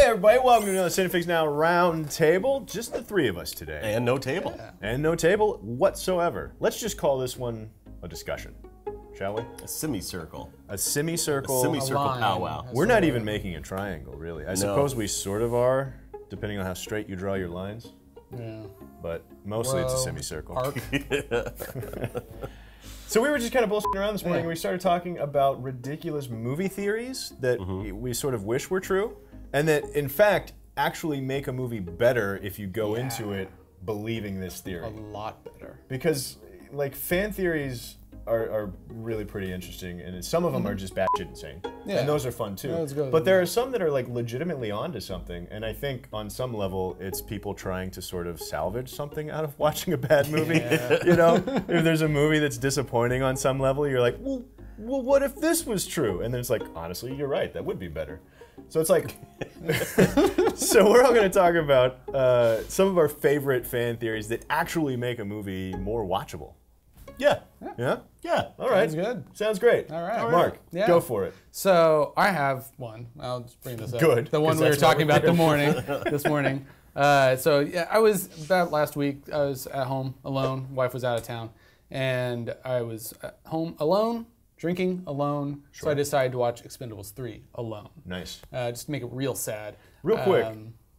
everybody, welcome to another CineFix Now Roundtable. Just the three of us today. And no table. Yeah. And no table whatsoever. Let's just call this one a discussion, shall we? A semicircle. A semicircle. A semicircle powwow. We're not even making a triangle, really. I suppose we sort of are, depending on how straight you draw your lines. Yeah. But mostly it's a semicircle. Arc. So we were just kind of bullshitting around this morning, and we started talking about ridiculous movie theories that we sort of wish were true, and that, in fact, actually make a movie better if you go into it believing this theory. A lot better. Because, like, fan theories are really pretty interesting, and some of them are just batshit insane. Yeah. And those are fun, too. That's good. But there are some that are, like, legitimately onto something, and I think, on some level, it's people trying to sort of salvage something out of watching a bad movie. Yeah. You know? If there's a movie that's disappointing on some level, you're like, well, what if this was true? And then it's like, honestly, you're right, that would be better. So it's like, so we're all going to talk about some of our favorite fan theories that actually make a movie more watchable. Yeah. Yeah? Yeah. All right. Sounds good. Soun's great. All right. Mark, Yeah. go for it. So I have one. I'll just bring this up. Good, The one 'cause we were that's what talking we're about here this morning. So yeah, I was about last week. I was at home alone. Wife was out of town, and I was at home alone, drinking alone. Sure. So I decided to watch Expendables 3 alone. Nice. Just to make it real sad. Real quick,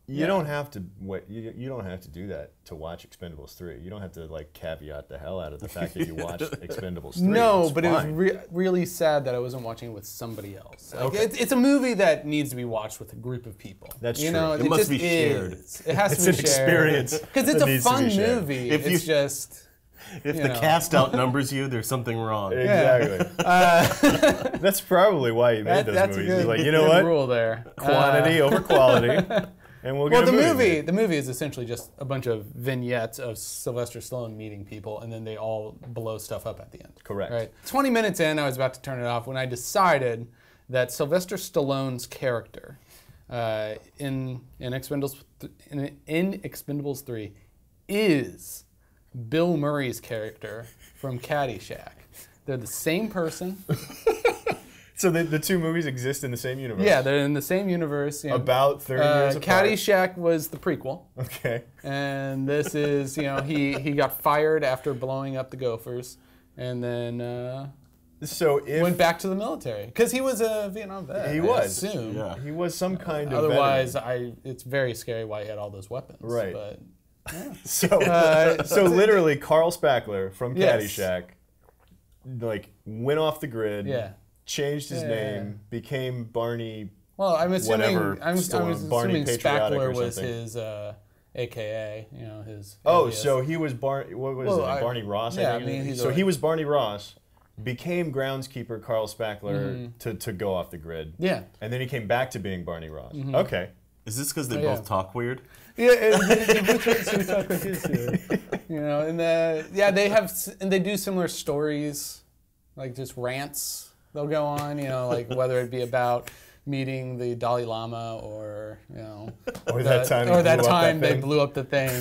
you yeah. don't have to wait. You don't have to do that to watch Expendables 3. You don't have to like caveat the hell out of the fact that you watched Expendables 3. No, it's but fine. it was really sad that I wasn't watching it with somebody else. Like, Okay. it's a movie that needs to be watched with a group of people. That's you true. know, It must just be shared. is. It has It's to be an shared. experience Because it's that a needs to fun be shared. movie. If It's just... If you the know. cast outnumbers you, there's something wrong. Exactly. That's probably why you made those that's movies. a good, You're like, you know good what? rule there. Quantity over quality, and we'll get Well, a movie. the movie is essentially just a bunch of vignettes of Sylvester Stallone meeting people, and then they all blow stuff up at the end. Correct. Right. 20 minutes in, I was about to turn it off when I decided that Sylvester Stallone's character in Expendables 3 is Bill Murray's character from Caddyshack. They're the same person. So the two movies exist in the same universe? Yeah, they're in the same universe. You know. About 30 years apart. Caddyshack was the prequel. Okay. And this is, you know, he got fired after blowing up the Gophers, and then So if went back to the military because he was a Vietnam vet. He I was. assume. Yeah. he was some kind of Otherwise, veteran. it's very scary why he had all those weapons. Right. But So literally, Carl Spackler from Yes. Caddyshack, like went off the grid, yeah. changed his Yeah. name, became Barney. Well, I'm assuming Whatever I'm Stallone, Barney assuming Patriotic or Spackler was something. his AKA. You know his. Oh, alias. so he was What was Well, it? Barney Ross. yeah, I think. I mean, he's so a- he was Barney Ross, became groundskeeper Carl Spackler to go off the grid. Yeah. And then he came back to being Barney Ross. Okay. Is this because they Oh, yeah. both talk weird? Yeah, you know, and they do similar stories, like just rants they'll go on, you know, like whether it be about meeting the Dalai Lama or, you know, Or that time they blew up the thing.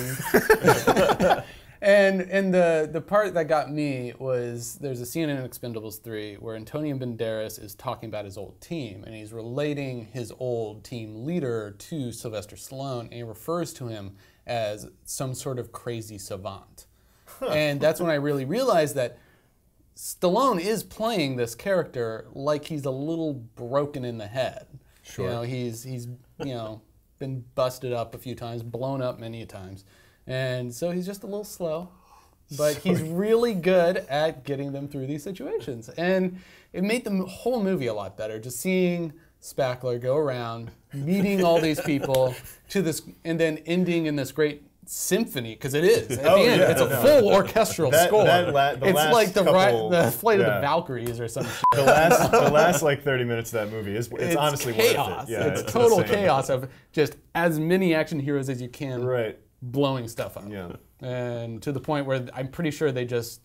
And the part that got me was there's a scene in Expendables 3 where Antonio Banderas is talking about his old team, and he's relating his old team leader to Sylvester Stallone, and he refers to him as some sort of crazy savant. And that's when I really realized that Stallone is playing this character like he's a little broken in the head. Sure. You know, he's you know, been busted up a few times, blown up many times. And so he's just a little slow, but he's really good at getting them through these situations. And it made the whole movie a lot better, just seeing Spackler go around, meeting all these people to this, and then ending in this great symphony, because it is. At the end, it's a full orchestral score. It's like the Flight of the Valkyries or some shit. The last like 30 minutes of that movie it's honestly chaos. worth it. Yeah, it's total insane. chaos of just as many action heroes as you can. Right. Blowing stuff up. Yeah. And to the point where I'm pretty sure they just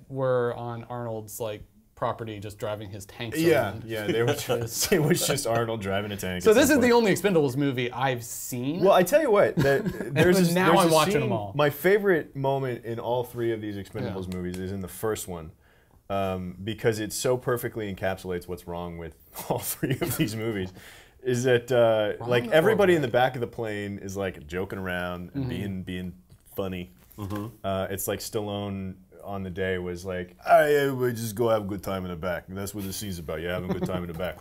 were on Arnold's like property just driving his tanks around. Yeah, they were just, it was just Arnold driving a tank. So this is the only Expendables movie I've seen. Well, I tell you what, there's now there's I'm a watching scene, them all. My favorite moment in all three of these Expendables movies is in the first one, because it so perfectly encapsulates what's wrong with all three of these movies. is that like everybody in the back of the plane is like joking around and being funny. It's like Stallone on the day was like, "All right, everybody, just go have a good time in the back." And that's what the scene's about. Yeah, having a good time in the back.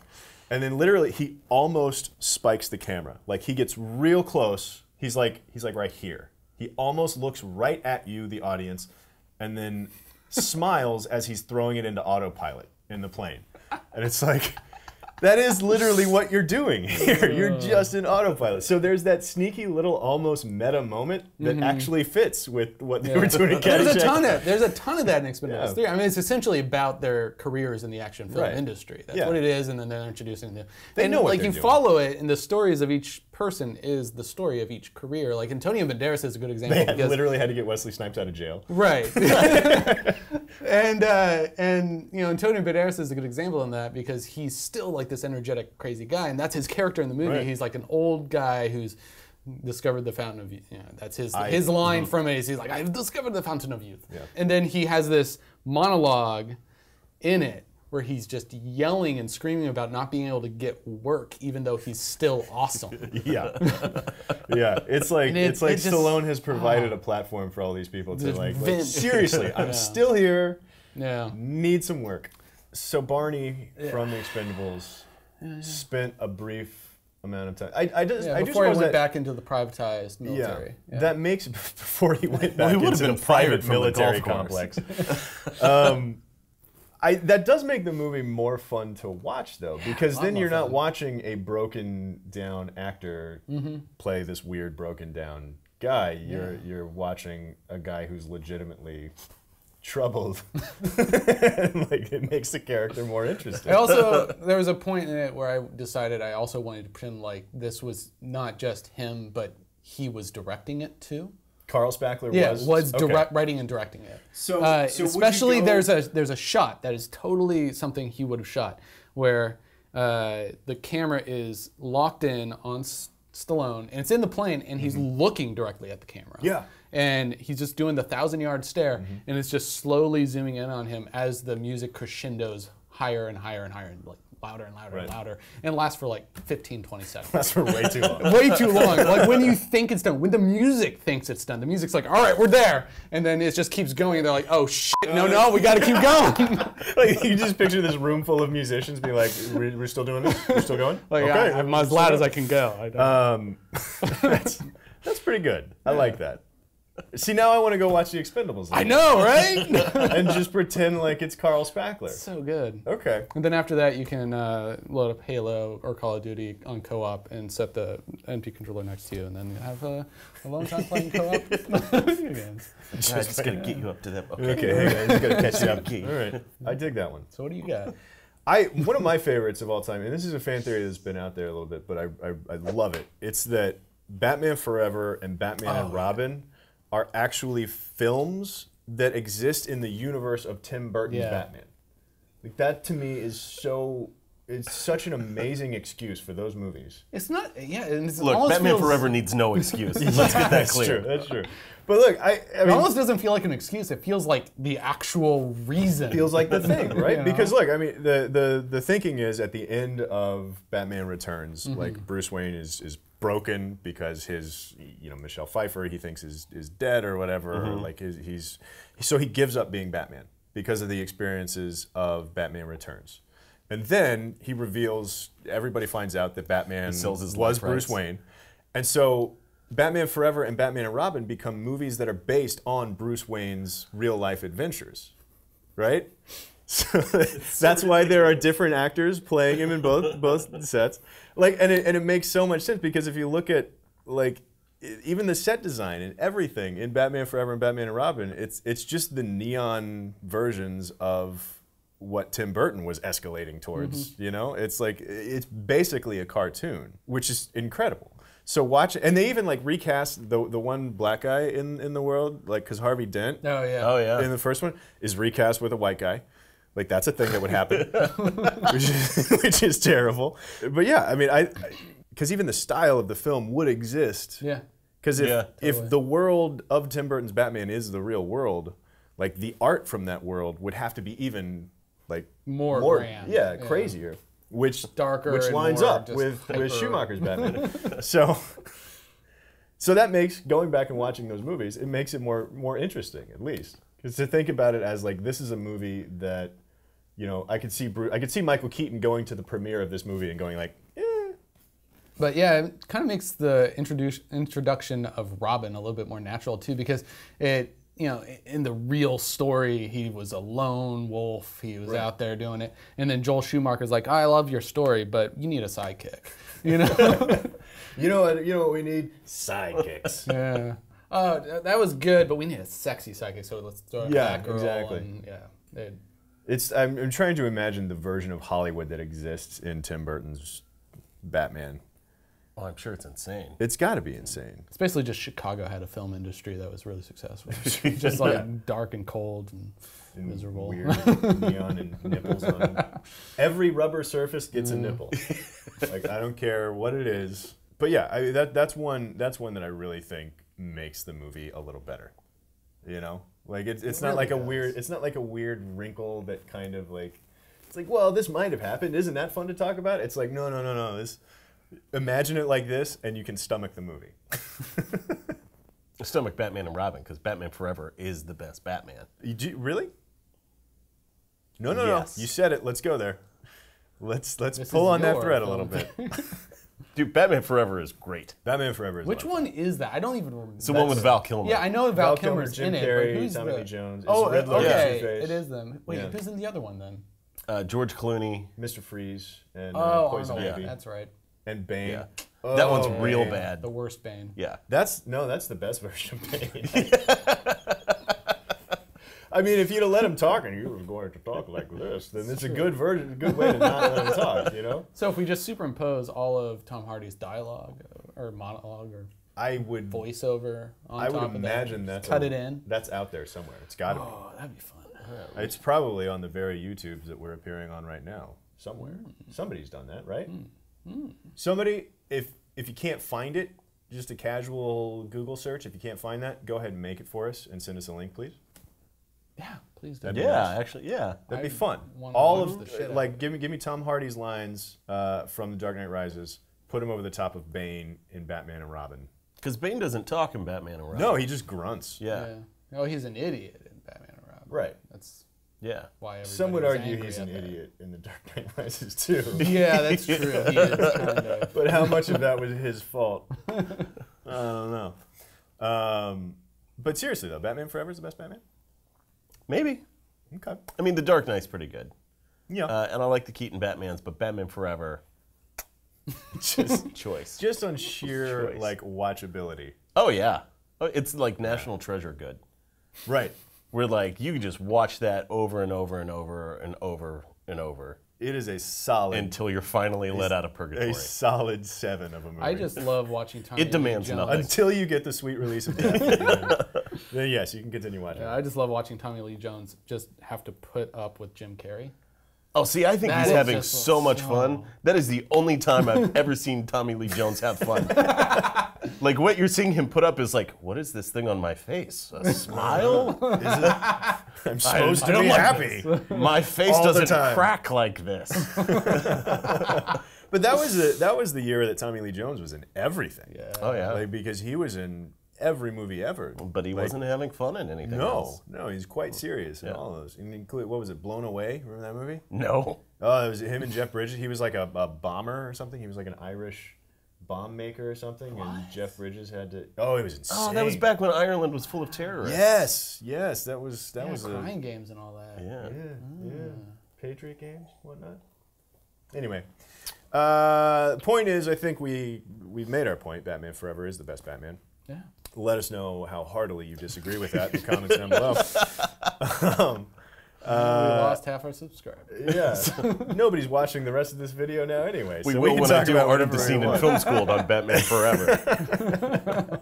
And then literally, he almost spikes the camera. Like he gets real close. He's like right here. He almost looks right at you, the audience, and then smiles as he's throwing it into autopilot in the plane. And it's like, that is literally what you're doing here. You're just in autopilot. So there's that sneaky little almost meta moment that actually fits with what they were doing in Caddyshack. There's a ton of that in Expendables 3. I mean, it's essentially about their careers in the action film industry. That's what it is, and then they're introducing them. They know what like they're you doing. follow it, and the stories of each person is the story of each career. Like Antonio Banderas is a good example. They literally had to get Wesley Snipes out of jail. Right. and you know, Antonio Banderas is a good example in that because he's still like this energetic, crazy guy, and that's his character in the movie. Right. He's like an old guy who's discovered the fountain of youth. You know, that's his line from it. He's like, I've discovered the fountain of youth. Yeah. And then he has this monologue in it where he's just yelling and screaming about not being able to get work, even though he's still awesome. Yeah, yeah. It's like it just- Stallone has provided a platform for all these people to like vent. seriously, I'm still here. Yeah. Need some work. So Barney from the Expendables spent a brief amount of time. I do Before he suppose went that, back into the privatized military. Yeah, that makes before he went back he would have into been the private fired from the military golf course. complex. That does make the movie more fun to watch, though, because then you're not watching a broken down actor play this weird broken down guy. You're watching a guy who's legitimately troubled. And, like, it makes the character more interesting. I also, there was a point in it where I decided I also wanted to pretend like this was not just him, but he was directing it too. Carl Spackler was okay. writing and directing it. So especially there's a shot that is totally something he would have shot, where the camera is locked in on Stallone, and it's in the plane, and he's looking directly at the camera. Yeah. And he's just doing the 1,000-yard stare, and it's just slowly zooming in on him as the music crescendos higher and higher and higher, and like louder and louder and louder, and lasts for like 15, 20 seconds. That's for way too long. Way too long. Like when you think it's done, when the music thinks it's done, the music's like, all right, we're there. And then it just keeps going, and they're like, oh shit, no, we gotta keep going. Like, you just picture this room full of musicians being like, we're still doing this? We're still going? Like, okay. I'm as loud as I can go. That's pretty good. I like that. See, now I want to go watch The Expendables. I know, right? And just pretend like it's Carl Spackler. So good. Okay. And then after that, you can load up Halo or Call of Duty on co-op and set the empty controller next to you, and then have a long time playing co-op video games. Just gonna get you up to that. Okay, hey guys, gotta catch you up. All right, I dig that one. So what do you got? One of my favorites of all time, and this is a fan theory that's been out there a little bit, but I love it. It's that Batman Forever and Batman and Robin are actually films that exist in the universe of Tim Burton's Batman. Like, that to me is it's such an amazing excuse for those movies. It's not, and it's Look, Batman Forever needs no excuse. Let's get that clear. That's true. But look, I it mean, almost doesn't feel like an excuse. It feels like the actual reason. feels like the thing, right? You know? Because look, I mean, the thinking is at the end of Batman Returns, like Bruce Wayne is broken because his, Michelle Pfeiffer, he thinks is dead or whatever. Or like so he gives up being Batman because of the experiences of Batman Returns. And then he reveals, everybody finds out that Batman was Bruce Wayne. And so Batman Forever and Batman and Robin become movies that are based on Bruce Wayne's real life adventures, right? So that's why there are different actors playing him in both sets. Like, and it makes so much sense, because if you look at, like, even the set design and everything in Batman Forever and Batman and Robin, it's just the neon versions of what Tim Burton was escalating towards. It's like, it's basically a cartoon, which is incredible. So watch, and they even like recast the one black guy in the world, like, because Harvey Dent, in the first one, is recast with a white guy. Like, that's a thing that would happen, which is terrible. But yeah, I mean, because even the style of the film would exist. Yeah. Because if the world of Tim Burton's Batman is the real world, like, the art from that world would have to be even like more grand. Yeah, crazier. which darker, which and lines more up just with hyper. Schumacher's Batman. So that makes going back and watching those movies, it makes it more interesting, at least, because to think about it as like this is a movie that, you know, I could see Michael Keaton going to the premiere of this movie and going like, eh. But yeah, it kind of makes the introduction of Robin a little bit more natural too, because it, you know, in the real story, he was a lone wolf. He was out there doing it, and then Joel Schumacher's like, "I love your story, but you need a sidekick," you know. You know what we need? Sidekicks. Yeah. Oh, that was good, but we need a sexy sidekick. So let's throw it back. Exactly. And, yeah. I'm trying to imagine the version of Hollywood that exists in Tim Burton's Batman. Oh, I'm sure it's insane. It's got to be insane. It's basically just Chicago had a film industry that was really successful. Just like dark and cold and miserable. Weird neon and nipples on them. Every rubber surface gets a nipple. Like, I don't care what it is. But yeah, that's one that I really think makes the movie a little better. You know? Like it's not really like a does. weird wrinkle that kind of like, it's like, well, this might have happened. Isn't that fun to talk about? It's like, no. Imagine it like this, and you can stomach the movie. Stomach Batman and Robin, because Batman Forever is the best Batman. Really? No. Yes. You said it. Let's go there. Let's pull on that thread a little bit. Dude, Batman Forever is great. Batman Forever is Which one is that? I don't even remember. It's the one with Val Kilmer. Yeah, I know Val Kilmer's Jim in Carrey, it, but who's Tommy the... Lee Jones. Oh, It's Riddler, okay, Two-Face, it is them. Wait, Yeah. who's in the other one then? George Clooney. Mr. Freeze, and Arnold. Poison Ivy, That's right. and Bane. Yeah. That one's real man. bad. The worst Bane. Yeah. That's the best version of Bane. I mean, if you'd have let him talk and he was going to talk like this, then it's a good way to not let him talk, you know? So if we just superimpose all of Tom Hardy's dialogue or monologue or I would voiceover on I top would of imagine that, that's cut it in. That's out there somewhere. It's got to be. Oh, that'd be fun. It's probably on the very YouTubes that we're appearing on right now. Somewhere. Somebody's done that, right? Somebody, if you can't find it, just a casual Google search, if you can't find that, go ahead and make it for us and send us a link, please. Yeah, please do. That'd be Yeah, nice. actually, yeah. That'd be I fun. wanna All watch the shit of out like of give me Tom Hardy's lines from The Dark Knight Rises. Put him over the top of Bane in Batman and Robin. Because Bane doesn't talk in Batman and Robin. No, he just grunts. Yeah. Yeah. Oh, he's an idiot in Batman and Robin. Right. That's Yeah. why everybody Some would was argue angry he's at an that. idiot in The Dark Knight Rises too. Yeah, that's true. He is kind of. But how much of that was his fault? I don't know. But seriously though, Batman Forever is the best Batman? Maybe. Okay. I mean, The Dark Knight's pretty good. Yeah. And I like the Keaton Batmans, but Batman Forever, just choice. just on sheer Choice. like watchability. Oh, yeah. Oh, it's like National Treasure good. Right. Where like you can just watch that over and over and over and over and over It is a solid until you're finally let out of purgatory. a solid 7 of a movie. I just love watching Tommy It demands Lee Jones. nothing. Until you get the sweet release of death. then yes, you can continue watching. Yeah, I just love watching Tommy Lee Jones just have to put up with Jim Carrey. Oh, see, I think That he's is having just so much so- fun. That is the only time I've ever seen Tommy Lee Jones have fun. Like, what you're seeing him put up is like, what is this thing on my face? A smile? I'm supposed to don't be like happy. My face All the doesn't time. crack like this. But that was the year that Tommy Lee Jones was in everything. Yeah. Oh, yeah. Like, because he was in every movie ever. But he Like, wasn't having fun in anything No, else. no, he's quite serious in all of those. And include, what was it, Blown Away? Remember that movie? No. Oh, it was him and Jeff Bridges. He was like a bomber or something. He was like an Irish bomb maker or something. And Jeff Bridges had to. Oh, it was insane. Oh, that was back when Ireland was full of terrorists. Yes, that was Yeah, a crying games and all that. Yeah. yeah. Patriot games, whatnot. Anyway, point is, I think we've made our point. Batman Forever is the best Batman. Yeah. Let us know how heartily you disagree with that in the comments down below. We lost half our subscribers. Yeah, nobody's watching the rest of this video now anyway. We so will can when I talk do about Art of the whatever we Scene in want. Film School on Batman Forever.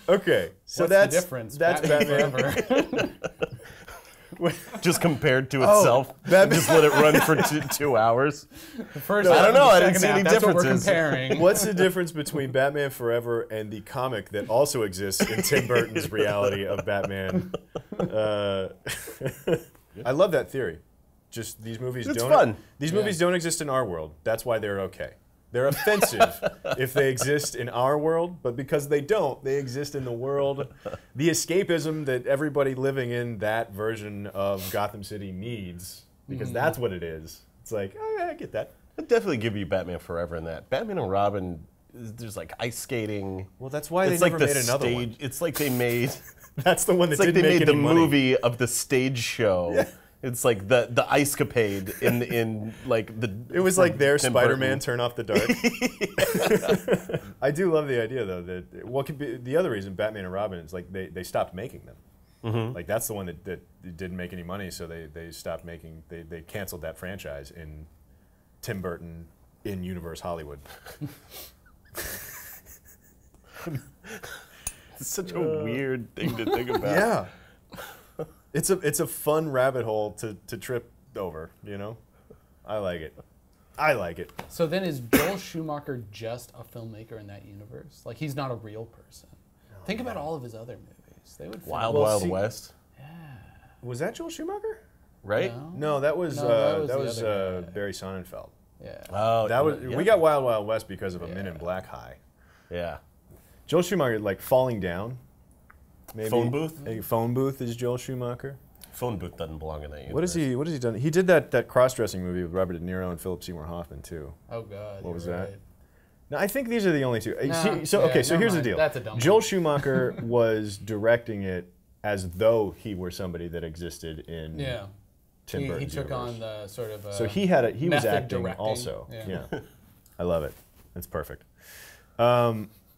Okay, so What's that's the difference? That's Batman. Forever. Just compared to itself. Batman- Just let it run for 2 hours. The first I half don't and know, the I didn't second see half, any that's what we're differences. comparing. What's the difference between Batman Forever and the comic that also exists in Tim Burton's reality of Batman? I love that theory. just these movies It's don't. fun. These movies don't exist in our world. That's why they're okay. They're offensive if they exist in our world, but because they don't, they exist in the world. The escapism that everybody living in that version of Gotham City needs, because that's what it is. It's like, oh, yeah, I get that. I'd definitely give you Batman Forever in that. Batman and Robin, there's like ice skating. Well, that's why they it's never like made another one. It's like they made. That's the one that It's like didn't they make made the any money. movie of the stage show. Yeah. It's like the ice-capade in like the. It was like their Tim Spider-Man Burton. Turn Off the Dark. I do love the idea though that what could be the other reason Batman and Robin is like they stopped making them. Like that's the one that didn't make any money, so they stopped making they canceled that franchise in Tim Burton in Universe Hollywood. It's such a weird thing to think about. Yeah. It's a fun rabbit hole to trip over, you know? I like it. I like it. So then is Joel Schumacher just a filmmaker in that universe? Like he's not a real person. Think about all of his other movies. They would fit. Wild Well, Wild see- West, Was that Joel Schumacher? right? No, that was No, that was the other guy. Barry Sonnenfeld. Yeah. Oh, That was yeah. we got Wild Wild West because of a Men in Black high. Yeah. Joel Schumacher like falling down. Maybe. Phone Booth? Phone Booth is Joel Schumacher. Phone Booth doesn't belong in that universe. What has he done? He did that cross-dressing movie with Robert De Niro and Philip Seymour Hoffman too. Oh God. What was you're that? right. No, I think these are the only two. No, So yeah, so never here's the mind. deal. That's a dumb Joel one. Schumacher was directing it as though he were somebody that existed in Yeah. Tim He Burton's took universe. on the sort of. So he was method acting directing. also. Yeah. Yeah. I love it. That's perfect.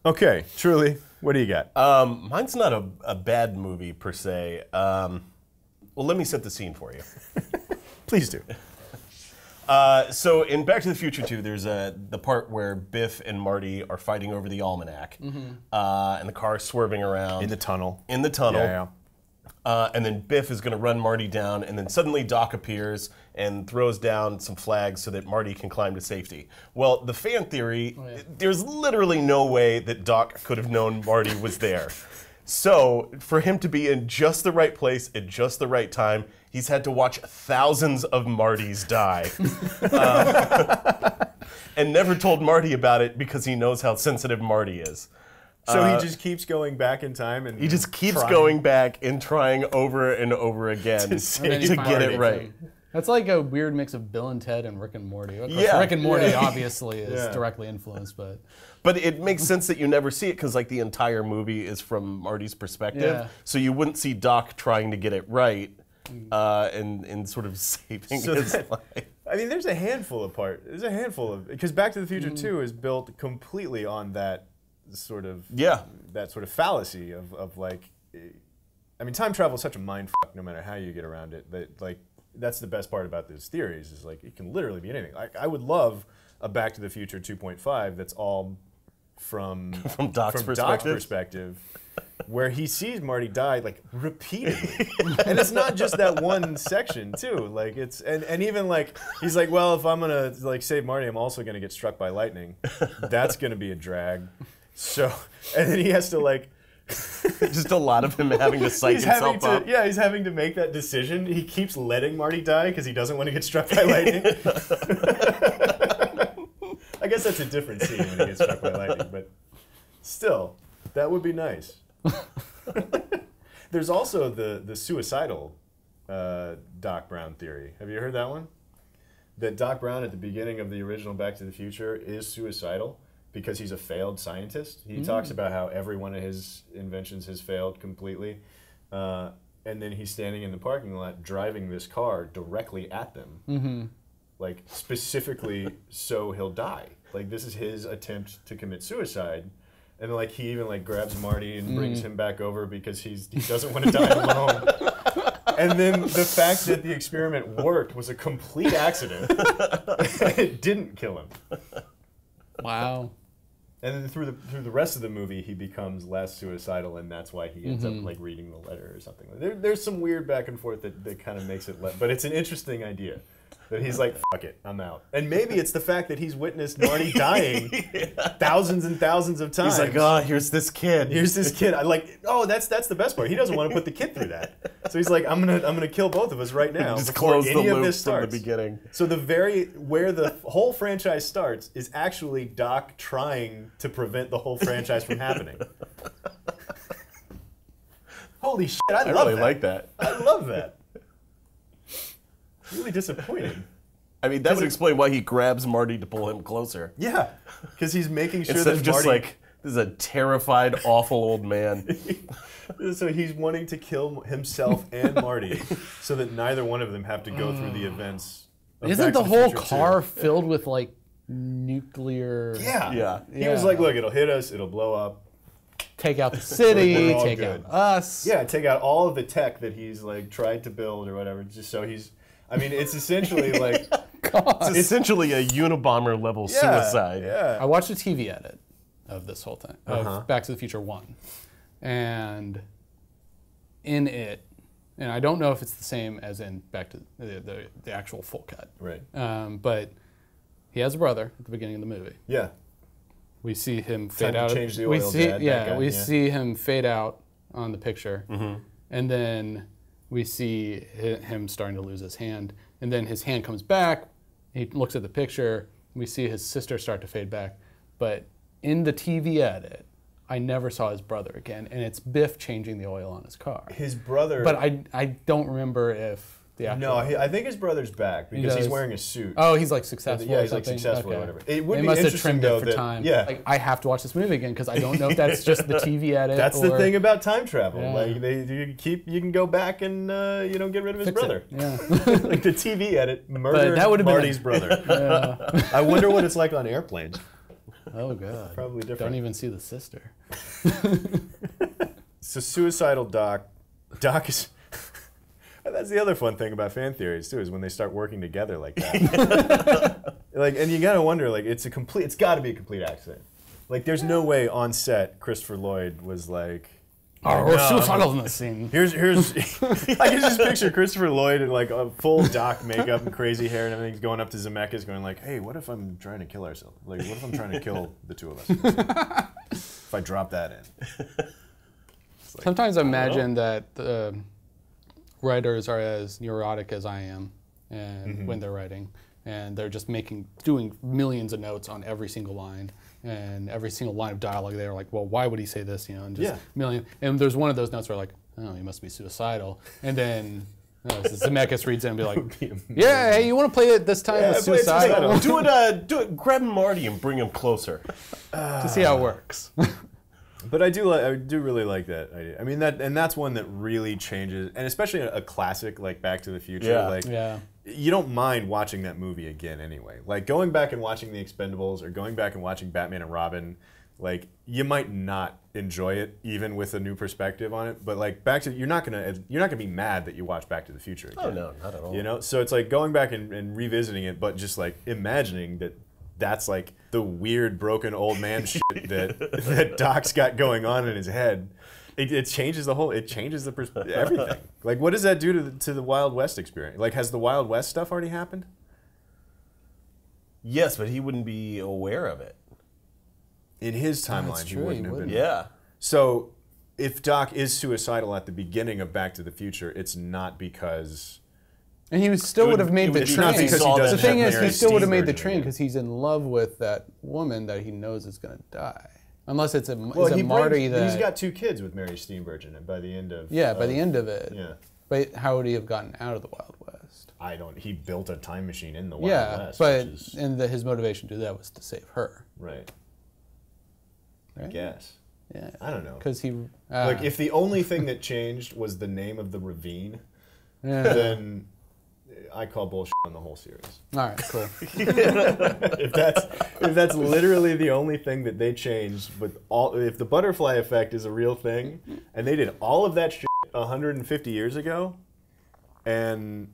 Okay, Truly, what do you got? Mine's not a bad movie per se. Well, let me set the scene for you. Please do. So in Back to the Future 2, there's the part where Biff and Marty are fighting over the almanac, and the car is swerving around In the tunnel. In the tunnel. Yeah. And then Biff is going to run Marty down, and then suddenly Doc appears and throws down some flags so that Marty can climb to safety. Well, the fan theory, there's literally no way that Doc could have known Marty was there. So, for him to be in just the right place at just the right time, he's had to watch thousands of Martys die. And never told Marty about it because he knows how sensitive Marty is. So he just keeps going back in time and He just keeps trying. going back and trying over and over again And then to he get finally it gets right. him. That's like a weird mix of Bill and Ted and Rick and Morty. Of course, Yeah. Rick and Morty obviously is Yeah. directly influenced, but But it makes sense that you never see it because like the entire movie is from Marty's perspective. Yeah. So you wouldn't see Doc trying to get it right and sort of saving So his that- life. I mean, there's a handful of because Back to the Future 2 is built completely on that sort of fallacy of like, I mean, time travel is such a mind fuck no matter how you get around it. That like that's the best part about those theories is like it can literally be anything. Like I would love a Back to the Future 2.5 that's all from Doc's perspective. Where he sees Marty die like repeatedly, and it's not just that one section too. Like it's and even like he's like, well, if I'm gonna like save Marty, I'm also gonna get struck by lightning. That's gonna be a drag. So and then he has to like Just a lot of him having to psych he's having himself up. to he's having to make that decision. He keeps letting Marty die because he doesn't want to get struck by lightning. I guess that's a different scene when he gets struck by lightning, but still, that would be nice. There's also the suicidal Doc Brown theory. Have you heard that one? That Doc Brown at the beginning of the original Back to the Future is suicidal because he's a failed scientist. He talks about how every one of his inventions has failed completely. And then he's standing in the parking lot driving this car directly at them. Like specifically so he'll die. Like this is his attempt to commit suicide. And like he even like grabs Marty and brings him back over because he doesn't want to die alone. And then the fact that the experiment worked was a complete accident. It didn't kill him. wow. And then through the rest of the movie, he becomes less suicidal, and that's why he ends up like reading the letter or something. There's some weird back and forth that kind of makes it. But it's an interesting idea That he's like, fuck it, I'm out. And maybe it's the fact that he's witnessed Marty dying thousands and thousands of times. He's like, oh, here's this kid. Here's this kid. I like, oh, that's the best part. He doesn't want to put the kid through that. So he's like, I'm gonna kill both of us right now. Just before close the any of loop this starts. from the beginning. So where the whole franchise starts is actually Doc trying to prevent the whole franchise from happening. Holy shit, I love really that. like that. I love that. Really disappointing. I mean, that would explain why he grabs Marty to pull him closer. Yeah, because he's making sure Instead that of just Marty... like, this is a terrified, awful old man. So he's wanting to kill himself and Marty so that neither one of them have to go through the events. Of Isn't Back to the whole Future car 2. filled with like nuclear? Yeah. He Yeah. was like, look, it'll hit us, it'll blow up. Take out the city, We're all take good. out us. Yeah, take out all of the tech that he's like tried to build or whatever, just so he's... I mean, it's essentially like... It's essentially a Unabomber level suicide. Yeah. I watched a TV edit of this whole thing, of Back to the Future 1. And in it, and I don't know if it's the same as in Back to the actual full cut. Right. But he has a brother at the beginning of the movie. Yeah. We see him Time fade to out. change the we oil, see, Dad, that yeah, guy, we yeah. see him fade out on the picture, and then we see him starting to lose his hand, and then his hand comes back. He looks at the picture. We see his sister start to fade back, but in the TV edit, I never saw his brother again, and it's Biff changing the oil on his car. His brother... But I don't remember if the actual... No, I think his brother's back because he's does. wearing a suit. Oh, he's like successful. Yeah, or he's like something? successful or Okay. whatever. It would They be must have interesting trimmed though it for that time. yeah, Like, I have to watch this movie again because I don't know if that's just the TV edit. that's the or thing about time travel. Yeah. Like you can go back and get rid of his fix brother. it. Yeah. Like the TV edit murdered that would've been Marty's brother. Yeah. I wonder what it's like on airplanes. Oh god. Probably different. Don't even see the sister. It's a suicidal Doc. Doc is. That's the other fun thing about fan theories too, is when they start working together like that. Like, and you gotta wonder, like, it's got to be a complete accident. Like, there's no way on set Christopher Lloyd was like, We're suicidal in this scene. here's I can just picture Christopher Lloyd in like a full Doc makeup and crazy hair and everything, going up to Zemeckis going like, hey, what if I'm trying to kill ourselves? Like, what if I'm trying to kill the two of us? If I drop that in. Like, Sometimes I imagine that writers are as neurotic as I am, and when they're writing, and they're just doing millions of notes on every single line, and every single line of dialogue. They're like, well, why would he say this? And just million. And there's one of those notes where like, oh, he must be suicidal, and then. Zemeckis reads it and be like, yeah, hey, you want to play it this time with play it suicidal? Do it. Grab Marty and bring him closer. To see how it works. But I do really like that idea. I mean, that's one that really changes, and especially a classic like Back to the Future. Yeah. Like, Yeah. you don't mind watching that movie again anyway. Like going back and watching The Expendables or going back and watching Batman and Robin, like you might not enjoy it even with a new perspective on it. But like you're not gonna be mad that you watch Back to the Future again. Oh no, not at all. You know, so it's like going back and revisiting it, but just like imagining that. That's like the weird broken old man shit that Doc's got going on in his head. It changes the whole. It changes the everything. Like, what does that do to the Wild West experience? Like, has the Wild West stuff already happened? Yes, but he wouldn't be aware of it. In his timeline, That's he true, wouldn't he have been. wouldn't. Yeah. So, if Doc is suicidal at the beginning of Back to the Future, it's not because. And he still would have made the it's train. not because he doesn't The thing have is, he Mary still would have made the Steenburgen train again. because he's in love with that woman that he knows is going to die. Unless it's Well, is it Marty that... he's got 2 kids with Mary Steenburgen by the end of. Yeah, by the end of it. Yeah. But how would he have gotten out of the Wild West? He built a time machine in the Wild Yeah, West. but which is, his motivation to do that was to save her. right. I Right? guess. Yeah. I don't know. Because he... Like, if the only thing that changed was the name of the ravine, Yeah. then I call bullshit on the whole series. All right, cool. If that's literally the only thing that they changed, if the butterfly effect is a real thing, and they did all of that shit 150 years ago, and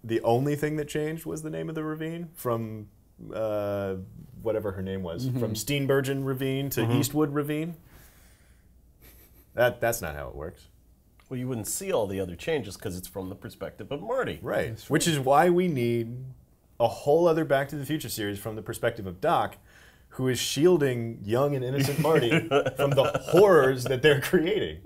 the only thing that changed was the name of the ravine from whatever her name was, from Steenburgen Ravine to Eastwood Ravine. That's not how it works. Well, you wouldn't see all the other changes because it's from the perspective of Marty. Right. Which is why we need a whole other Back to the Future series from the perspective of Doc, who is shielding young and innocent Marty from the horrors that they're creating.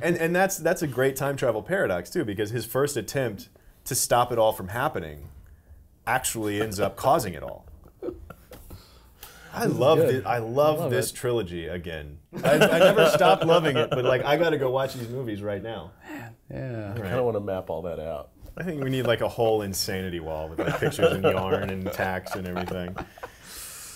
And that's a great time travel paradox too, because his first attempt to stop it all from happening actually ends up causing it all. I love this trilogy again. I never stopped loving it, but like I got to go watch these movies right now. Yeah. I kind of want to map all that out. I think we need like a whole insanity wall with like pictures and yarn and tax and everything.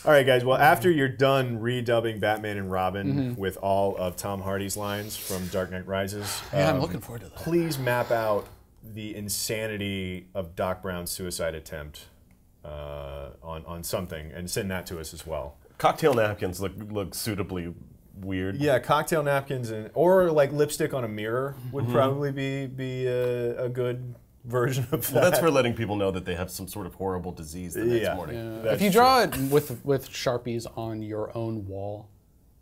All right, guys. Well, after you're done redubbing Batman and Robin with all of Tom Hardy's lines from Dark Knight Rises, Yeah, I'm looking forward to that. please map out the insanity of Doc Brown's suicide attempt on something and send that to us as well. Cocktail napkins look suitably weird. Yeah, cocktail napkins or like lipstick on a mirror would probably be a good version of that. Well, that's for letting people know that they have some sort of horrible disease the next morning. Yeah. If you draw it with Sharpies on your own wall,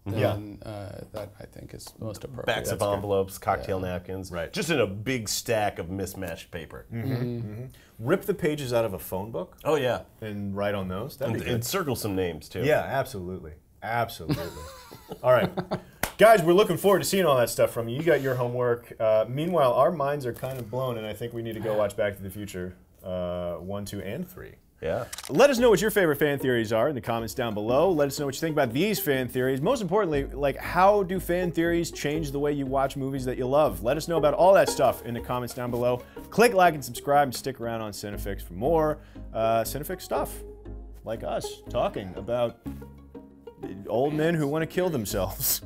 then that I think is most appropriate. Backs of envelopes, cocktail napkins, Right. just in a big stack of mismatched paper. Rip the pages out of a phone book Oh yeah, and write on those. That'd be good. and circle some names too. Yeah, absolutely. Absolutely. All right. Guys, we're looking forward to seeing all that stuff from you. You got your homework. Meanwhile, our minds are kind of blown, and I think we need to go watch Back to the Future 1, 2, and 3. Yeah. Let us know what your favorite fan theories are in the comments down below. Let us know what you think about these fan theories. Most importantly, like, how do fan theories change the way you watch movies that you love? Let us know about all that stuff in the comments down below. Click like and subscribe and stick around on CineFix for more CineFix stuff, like us talking about old men who want to kill themselves.